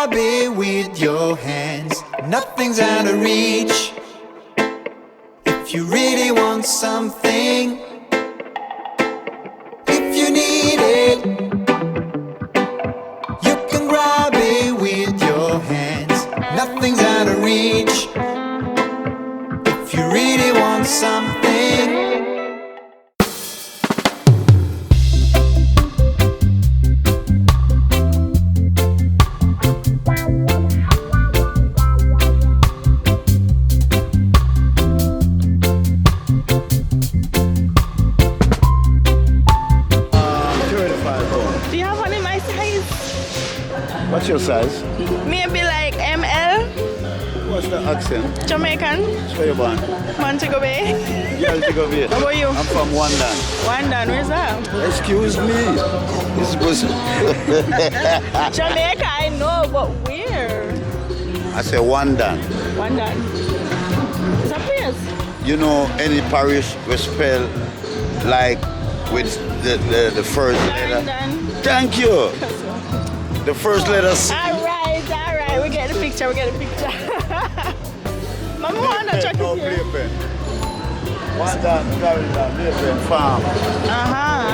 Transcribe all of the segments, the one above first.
grab it with your hands. Nothing's out of reach. If you really want something, if you need it, you can grab it with your hands. Nothing's out of reach. If you really want something. What's your size? Maybe like ML. What's the accent? Jamaican. Where you born? Montego Bay. Yeah, Montego Bay. How about you? I'm from Wandan. Wandan, where's that? Excuse me. This was Jamaica, I know, but where? I say Wandan. Wandan. It's a place. You know any parish we spell like with the first letter? Wandan. Thank you. The first letter C. All right. We get the picture. Mama wanna check No, it here. play pen. Wandan, Florida, play pen farm.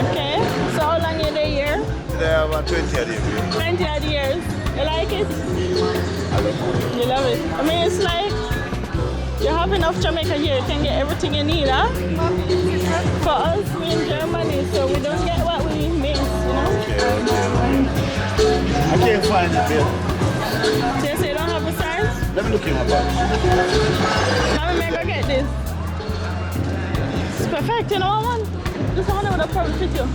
Okay. So how long you there here? They have about 20 years. 20 odd years. You like it? I love it. You love it. I mean, it's like you have enough Jamaica here. You can get everything you need, huh? For us, we in Germany, so we don't get what we miss, you know? I can't find it here. So you say you don't have a size? Let me look in my box. Now we may go get this. It's perfect, you know, man. This one would have probably fit you.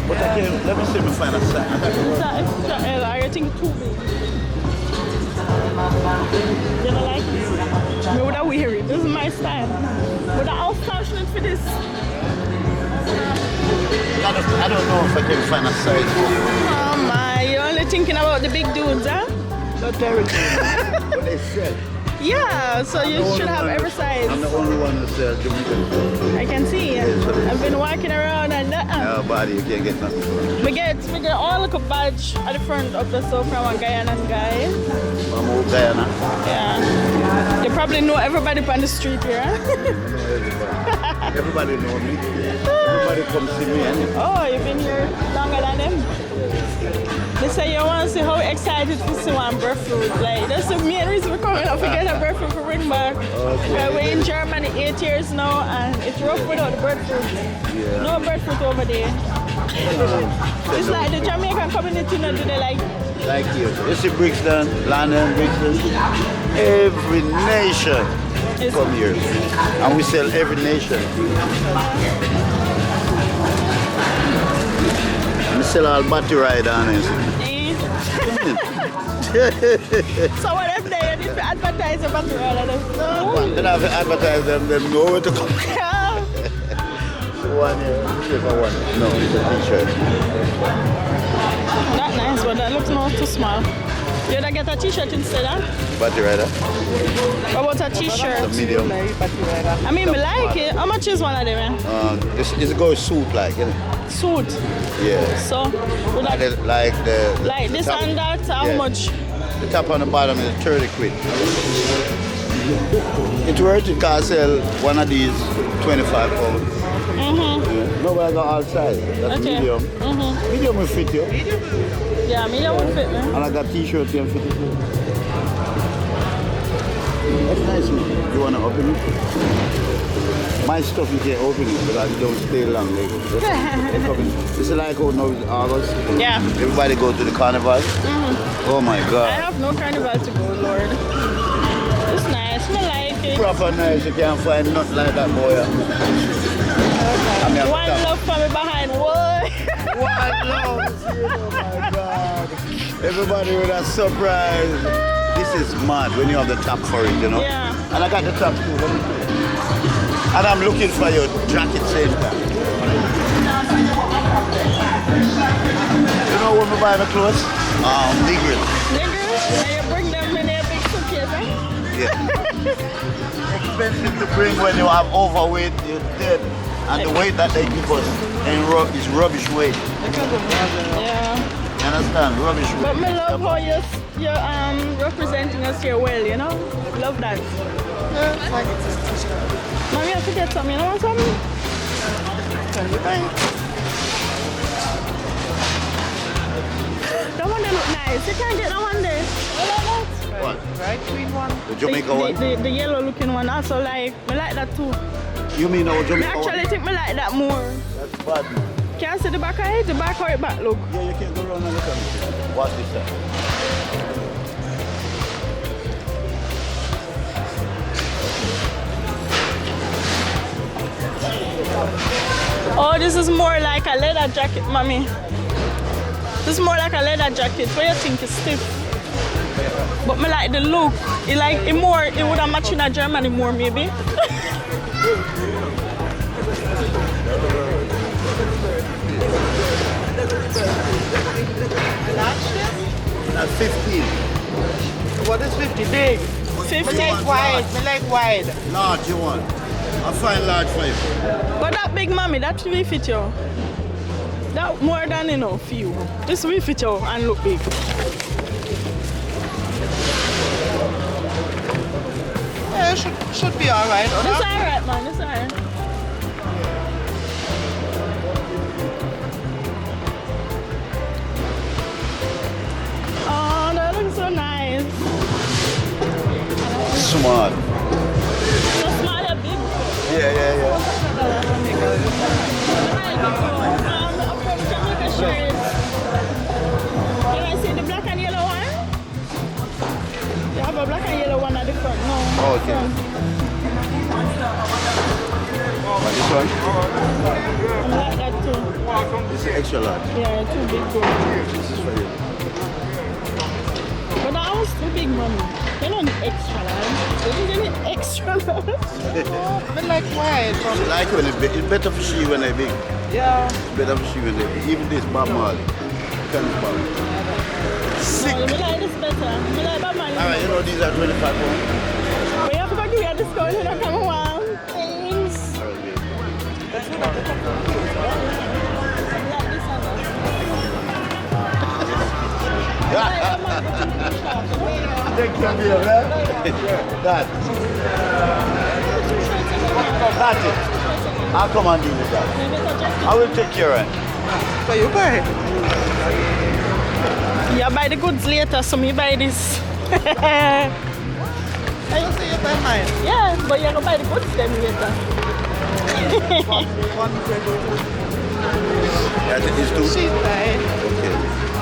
But I can't, let me see if I find a size. It's an extra L, I think too big. You don't like it? Me would have wear it. This is my style. Would I outfashion it for this? I don't know if I can find a size. Oh my, you're only thinking about the big dudes, huh? Not everything. What they said. Yeah, so you should have every size. I'm the only one that sells Jamaican. I can see. I've been walking around and No, body, you can't get nothing. we get all like a badge at the front of the store from a Guyana's guy. From old Guyana. Yeah. You probably know everybody on the street here. Huh? I know everybody. Everybody know me. Everybody come see me. Oh, you've been here longer than them? They say you want to see how excited to see one Breadfruit. Like, that's the main reason we're coming up to get a Breadfruit for bring back. Okay. We're in Germany 8 years now, and it's rough without the Breadfruit. Yeah. No Breadfruit over there. It's like the Jamaican community, you know, do they like? Like you. You see Brixton, London, Brixton. Every nation come here. And we sell every nation. We sell all battery ride on it. So what if they need to advertise about the ride? Then I've advertised them know where to come. One here, no, it's a t-shirt. That nice one, that looks not too small. You gonna get a t-shirt instead, huh? Battery rider. What about a t-shirt? A medium. I mean, I like it. How much is one of them? It's goes suit like, isn't it? Suit. Yeah. So, would Like I, the this top, and that, how yeah. much? The top and the bottom is 30 quid. It's worth it because I sell one of these 25 pounds. Mm-hmm. No, but I got all size. That's Okay. medium. Mm-hmm. Medium will fit you. Yeah, medium would fit me. And I got t-shirt here and fit it too. That's nice, man. You want to open it? My stuff you can't open it because it don't stay long. It's like how now it's August. Yeah. Everybody go to the carnival. Oh my I God. have no carnival to go, Lord. It's nice, I like it. Proper nice. You can't find nothing like that, boy. I mean, One love for me behind, what? One love. Oh my God. Everybody with a surprise. This is mad when you have the top for it, you know? Yeah. And I got the top too. Let me see. And I'm looking for your jacket same time. You know when we buy the clothes? Niggers. Niggers? And you bring them in a big suitcase, huh? Yeah. Expensive to bring when you have overweight, you're dead. And the weight that they give us is rubbish weight. Yeah. understand? Rubbish. But me love how you're representing us here well, you know? Love that. Yeah, like Mommy, I forget something. You know what something? That one they look nice. You can't get that one there. I like that. What? right green one. The Jamaica one? The yellow looking one. Also like, I like that too. You mean our I Jamaica actually one? think I like that more. That's bad, man. Can you see the back of it? The back or it back look? Yeah, you can't go around and look at it. Watch this time. Oh, this is more like a leather jacket, mommy. This is more like a leather jacket. What you think is stiff? But me like the look. It like it more. It would have matched in a Germany more maybe. That's 15. What is 50? Big. 50. Me like wide. Me like wide. Large you want? I'll find large for you. But that big mommy, that will fit you. That more than enough for you. This will fit you and look big. Yeah, should be alright. This alright, man. This alright. Oh, that looks so nice. Smart. So small and big. Yeah. Jamaica shirt. Can I see the black and yellow one? You have a black and yellow one at the front. No. Oh, okay. What, this one? I like that too. This is extra large. Yeah, too big too. This is for you. But that was too big, mommy. They don't need extra large. They don't need extra large. Me like wide. She like when it's big. It's better for she when they're big. Yeah. It's better for she when they're big. Even this Bob Marley. Kind of Bob. Sick. No, me like this better. Me like that man. Alright, you know these are 25 pounds. But you have to give me a discount when I come around. Thanks. Alright, babe. I like this one. Take care of you, man. That. That's it. I'll come and deal with that. I will take care of it. So you buy? You buy the goods later, so me buy this. I don't say you buy mine. Yeah, but you're gonna buy the goods then later. One That's it, these two? sheet buy. Okay.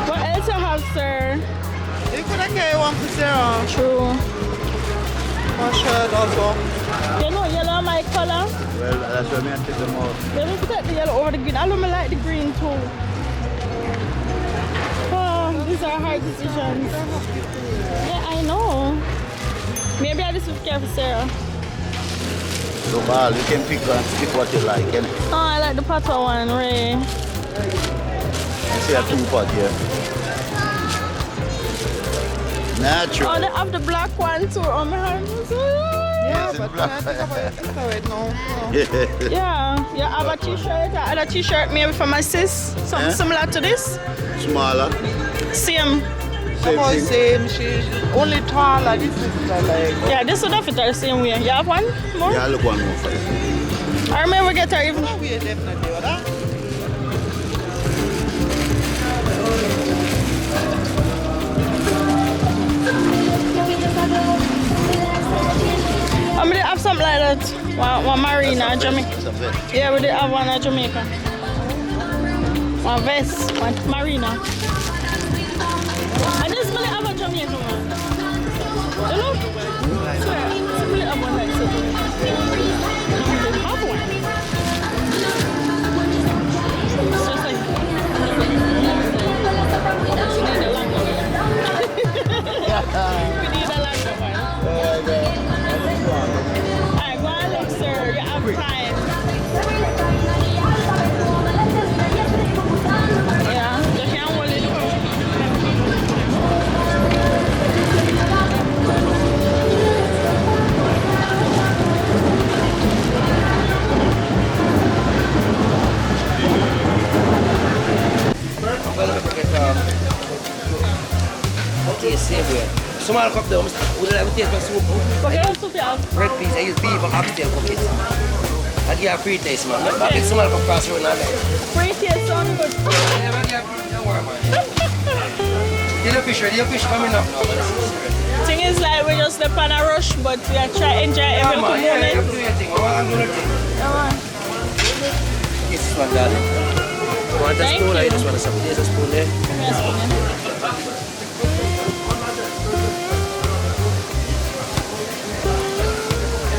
What else you have, sir? You could have carry one for Sarah. True. One shirt also. You know yellow my color? Well, that's why I take them out. Let me take the yellow over the green. I don't like the green too. Oh, these are hard decisions. Yeah, I know. Maybe I just would care for Sarah. So, Bal, you can pick what you like, innit? Oh, I like the Pata one, Ray. You see a 2-pot here. Natural. Oh, they have the black one too. Oh, my hand. Yeah, Is it but black? I think about it. It's alright now. Yeah. Yeah, I have a t-shirt. I had a t-shirt maybe for my sis. Something similar to this. Smaller. Same. Same About thing. same. She's only taller. This is like. Yeah, this would have fit her the same way. You have one more? Yeah, I'll look one more for you. I remember get her even. We definitely or that. I mean, they have something like that. One marina, Jamaica. It's a vest. Yeah, we did have one at Jamaica. One vest, one marina. And this really have a Jamaican one. You know? Swear, this really have one like this. They have one. It's just like... We need a longer one. We need a longer one. Alright, go on, look, sir. You have time. Yeah, you can hold it. small cup though. Would you like to taste my soup? What kind of soup you have? Red peas, I use beef and oxtail cook it. I give you a free taste, man. But it's small cup cross road now. Free taste sound good. Yeah, man, don't worry, man. The fish coming up now, man. Thing is like we just step on a rush, but we are trying to enjoy every Man, yeah, you have moment. to do your thing. I'm doing your thing. Yeah, man. This is one, darling. You want a Thank spoon or you. you just want some? There's a spoon there. Yes, man.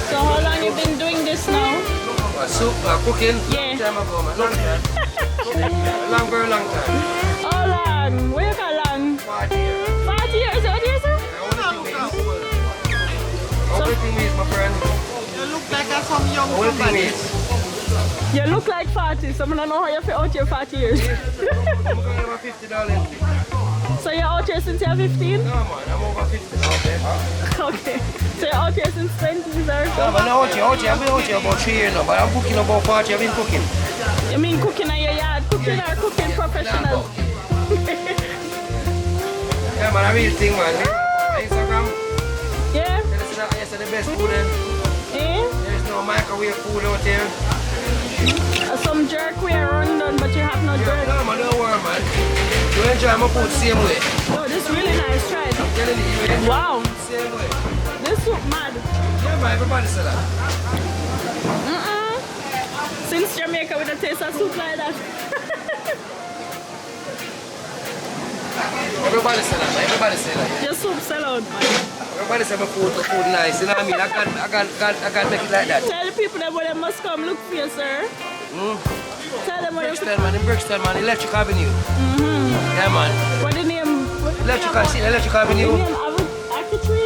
So how long you been doing this now? Soup, cooking. Yeah. Time ago, man. Long time. Very long time. How long? Where you got long? 40 years. 40 years, what do you say? Only thing is, my friend. You look like some young Only thing somebody. is, You look like 40, so I don't know how you feel out here 40 years. I'm going over $50. So you're out here since you're 15? No, man, I'm over 50 now, okay? Okay. So you're out here since 20s or No, so? man, I've been out here about 3 years now, but I'm cooking about 40, I've been cooking. You mean cooking in your yard? Cooking or cooking professional? Yeah, man, a real thing, man. Instagram, Yeah? that's the best food there. Eh? There's no microwave food out there. Some jerk we are undone, but you have no jerk. No, man, don't worry, man. You enjoy my food same way. Oh, this is really nice. Try it. Telling you, you enjoy Wow. same way. This soup mad. Yeah, man, everybody say that. Since Jamaica with a taste of soup like that. Everybody say that, man. Everybody say that. Your soup sell out. Everybody say my food nice. You know what I mean? I can't make it like that. Tell the people that when they must come look for you, sir. Tell them what Brixton, man. In Brixton, man. Electric Avenue. Yeah, man. what the name? Electric Avenue. The name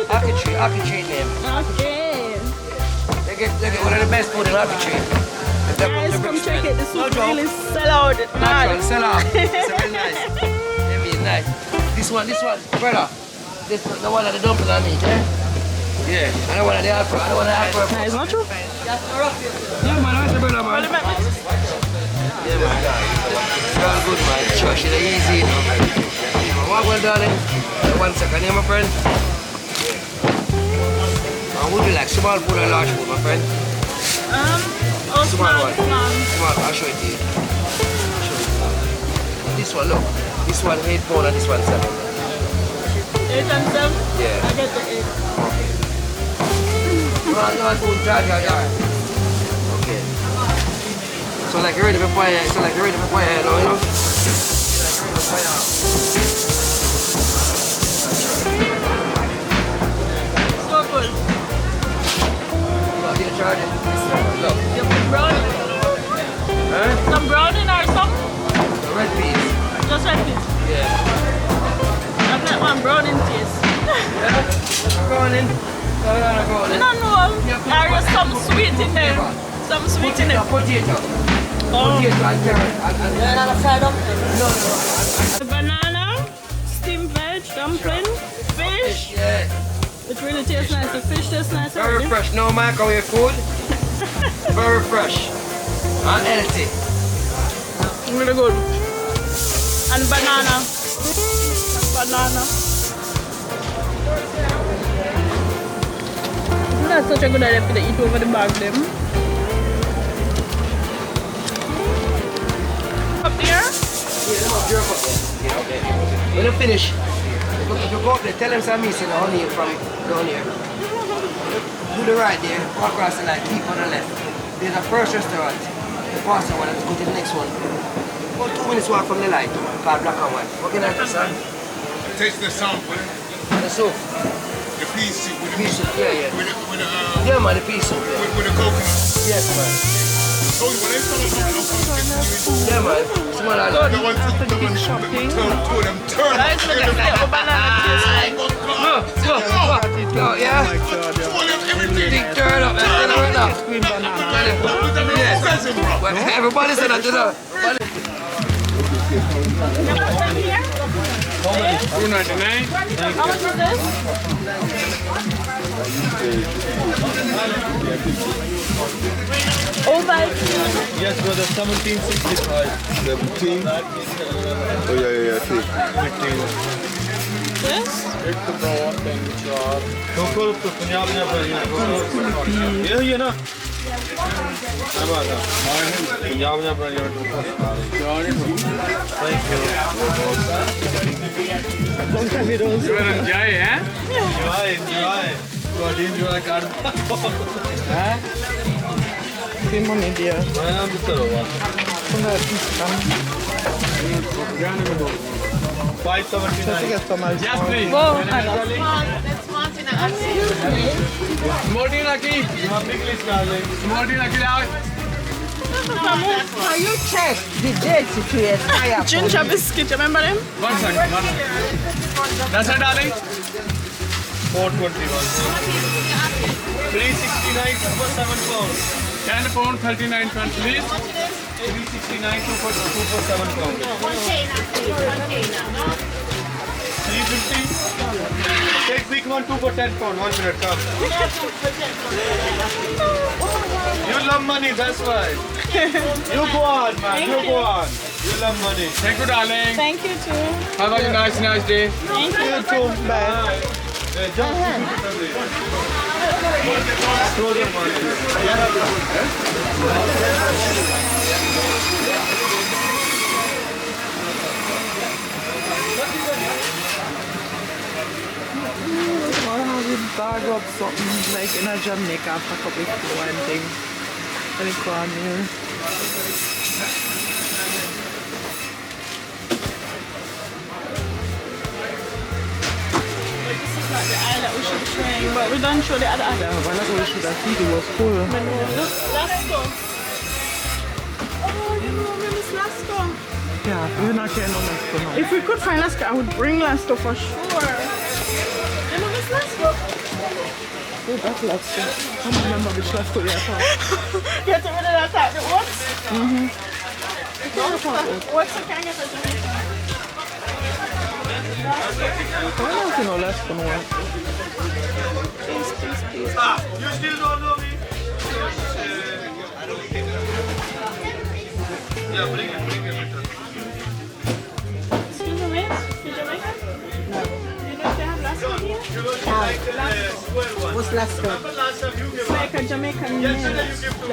Architree name. Okay. They get one of the best food in Architree. Guys, come check it. The soup really sell out. Natural, sell out. It's very nice. Yeah, me, nice. This one, brother. This one, the one of the dumpling I mean, eh? Yeah. I don't want the alpha. I don't want the alpha. Nah, it's not true. Yeah, man. Where's the brother, man? Yeah, man. It's all good, man. Church, it's easy, you know. Walk well, darling. 1 second here, my friend. Would you like small food or large food, my friend? Small one. Small, I'll show it to you. This one, look. This one 8 pounds and this one 7. 8 and 7? Yeah. I get the 8. No food charge, yeah. Okay. So like you're ready for fire, you know? So good. Get charging. Look. You put browning? Huh? Some browning or something? The red peas. Just red peas. Yeah. I've got one browning taste. Yeah? Browning. No, I don't know. There is some sweet in there. Some sweet in there. Potato. Oh. Potato and carrot. You're not a fried up? No. Banana, steamed veg, dumpling, fish. Yeah. It really tastes nice. The fish tastes nice. Very already. fresh. No microwave food. Very fresh. And healthy. Really good. And banana. Banana. That's such a good idea for the eat over the bag them. Up there? Yeah, okay. When you finish, if you go up there, tell them some missing honey from down here. Do the right there, walk across the line, keep on the left. There's a first restaurant, the pasta one, let's go to the next one. About 2 minutes walk from the light, called Black and White. What can I do, son? Taste the sample. The soup. The pea soup with the Pea soup, yeah. with Yeah, man, the pea soup, yeah. with the coconut. Yes, man. Oh, when they start talking, Yeah, man. Small the island. one After the big shopping. turn. Guys, look at the banana tastes like. Go, yeah? Big turn up, man. Right now. Yes. But everybody said that, you know. $2.99. How much is this? Over. Yes, brother, 1765. 17? Oh, yeah, see. 15. This? ਇੱਕ ਦੋ ਤਿੰਨ ਚਾਰ Doktor tuttu, Punjab ਇਹ ਹੋਈ ਹੈ ਨਾ ਪੰਜਾਬ ਦਾ project You're enjoy, eh? enjoy ਤੁਹਾਡੀ enjoy ਕਰਦਾ Huh? Tem money there. ਮੈਂ ਨਾ ਬਿਸਰੋ ਵਾ 579 Yes, please. Whoa, Small tea Lucky. Small tea Lucky out. Now you check the date to expire. ginger biscuit, remember them? 1 second. That's it, darling. 421 369 for 7 pounds 10 pound 39 pence, please. 369 2 for 7 pounds 350 take big one 2 for 10 pound 1 minute come you love money that's why you go on man you go on you love money Thank you, darling. Thank you too. Have a nice day. Thank you. too bye frozen one Bag up something like in a Jamaica, pack up with one thing. And it's on here. This is not the aisle that we should be trying, but we don't show the other aisle. Yeah, but like we should have seen it was full. Look, Lasco. Oh, you know, Miss Lasco. Yeah, we're not getting on that for now. If we could find Lasco, I would bring Lasco for sure. You know Miss Lasco? Oh, that's Lasco. I don't remember which Lasco we are from. You have to rid of that type. The oats? What's the kind of Jamaican? I don't see no Lasco no more. Please, please, please. you still don't know me yeah bring it Excuse me, miss? You Jamaican? No. You know if they have Lasco here? you don't like the square one What's Lasco? last time you gave It's like a Jamaican meal.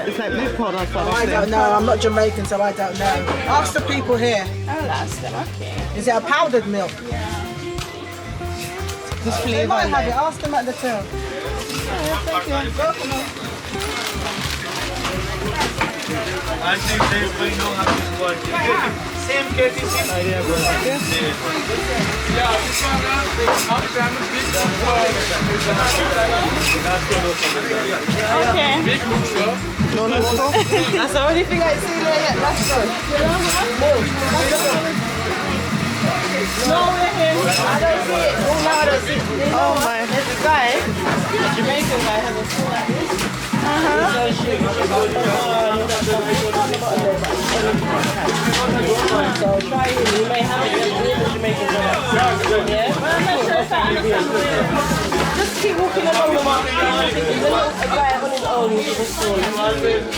It's like milk powder for I don't know. I'm not Jamaican, so I don't know. Ask the people here. I'll ask them, okay. Is it a powdered milk? this They flavor. might have it. Ask them at the till. I think they know how to work. Same Katie, same idea. Yeah, this one, how the family big Okay. big looks, sir. No Lasco? That's the only thing I see there yet. Let's go. No, we're here. I don't see it. Oh, no, I don't see it. Oh my. There's a guy, a Jamaican guy, has a spoon like this. So try it. You may have it. The Jamaican guy. Yeah? Well, I'm not sure if I understand the way. Just keep walking along the market. There's a guy on his own with a spoon. You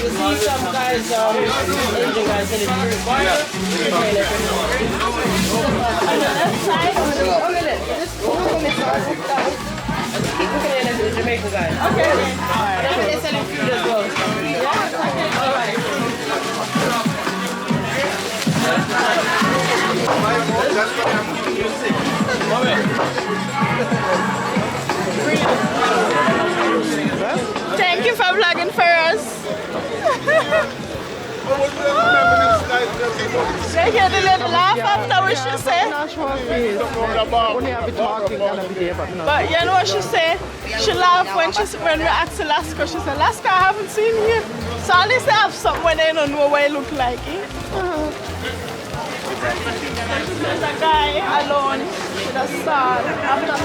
see some guys, Asian guys selling fruit. On the left side, On the left. Just look on this side. Look down. Keep looking at the Jamaican guy. okay. I think they're selling food as well. Yeah? Alright. Thank you for vlogging for us. They hear the little laugh after what she said. Natural face. Only have it talking and I'll be there, but no. But you know what she said? She laughed when we asked Alaska. She said, Alaska, I haven't seen you. So at least they have something when they don't know what it look like. Eh? There's a guy alone with a sword after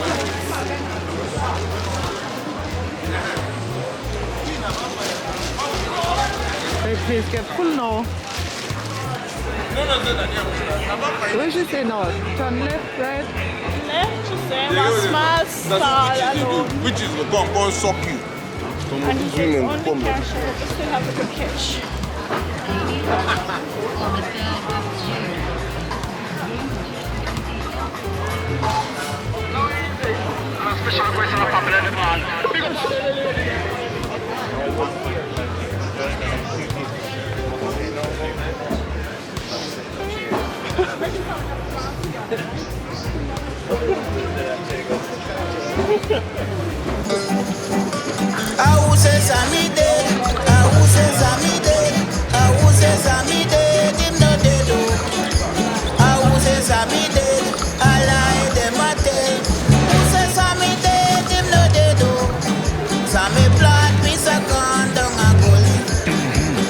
The place get full now. What did she say now? Turn left, right? left. She said, one small stall alone. Which is the gun suck you. And he said, only cash, but still have a good catch. Who says I'm dead? Who says I'm dead? Who says I'm dead? Him no dead. Who says I'm dead? I lie them a tell. Who says I'm dead? Him no dead. Sammy plant me a gun down a gully,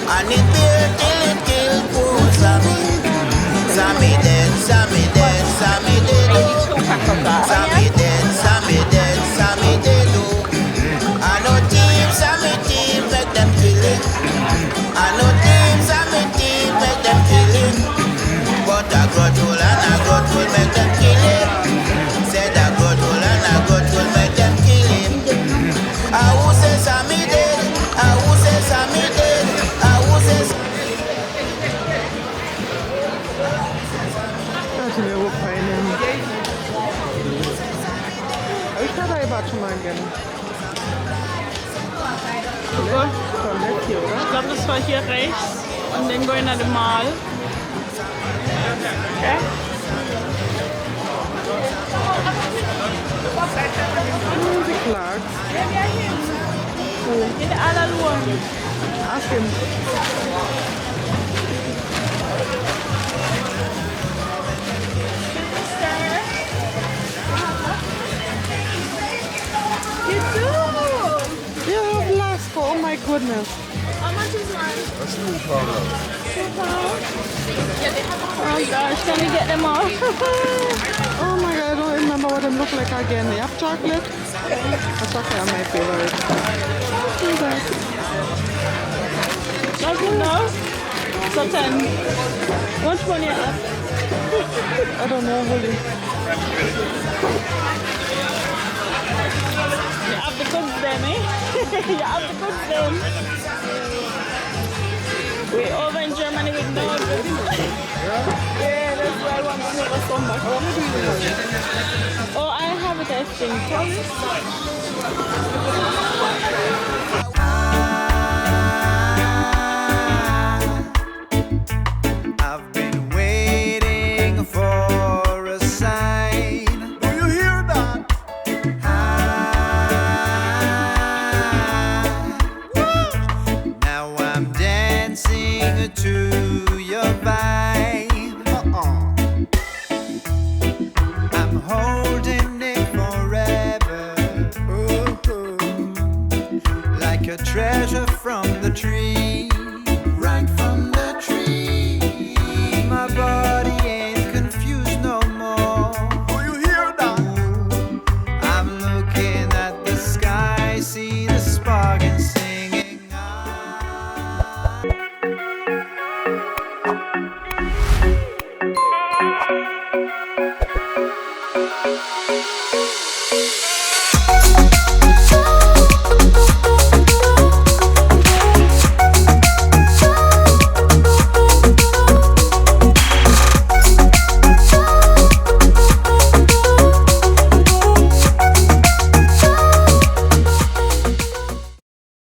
and it bear till it kill poor Sammy. Sammy dead, Sammy dead, Sammy dead. Sammy dead, Sammy dead, Sammy dead. I know team, Sammy team, make them kill him. I know team, Sammy team, make them kill him. But a grudge will and a grudge will make them kill him. Said a grudge will and a grudge will make them kill him. Who says Sammy dead? Who says Sammy dead? Who says Actually, we'll find him. Ich kann da eben schon mal gehen. Von rechts hier, oder? Ich glaube, das war hier rechts und dann going at the mall. Okay. The Clarks. In the other one. Ask him. You do. You have Lasco. Oh my goodness. How much is one? That's £2. Oh gosh, can we get them all? Oh my god, I don't remember what them look like again. You have chocolate? Chocolate are my favorite. Chocolate now? So 10. Which one you have? I don't know, Holly. You have the goods then, eh? You have the goods then. We're over in Germany with no goods. Yeah, that's why I want to never come back. Oh, I have it, I think.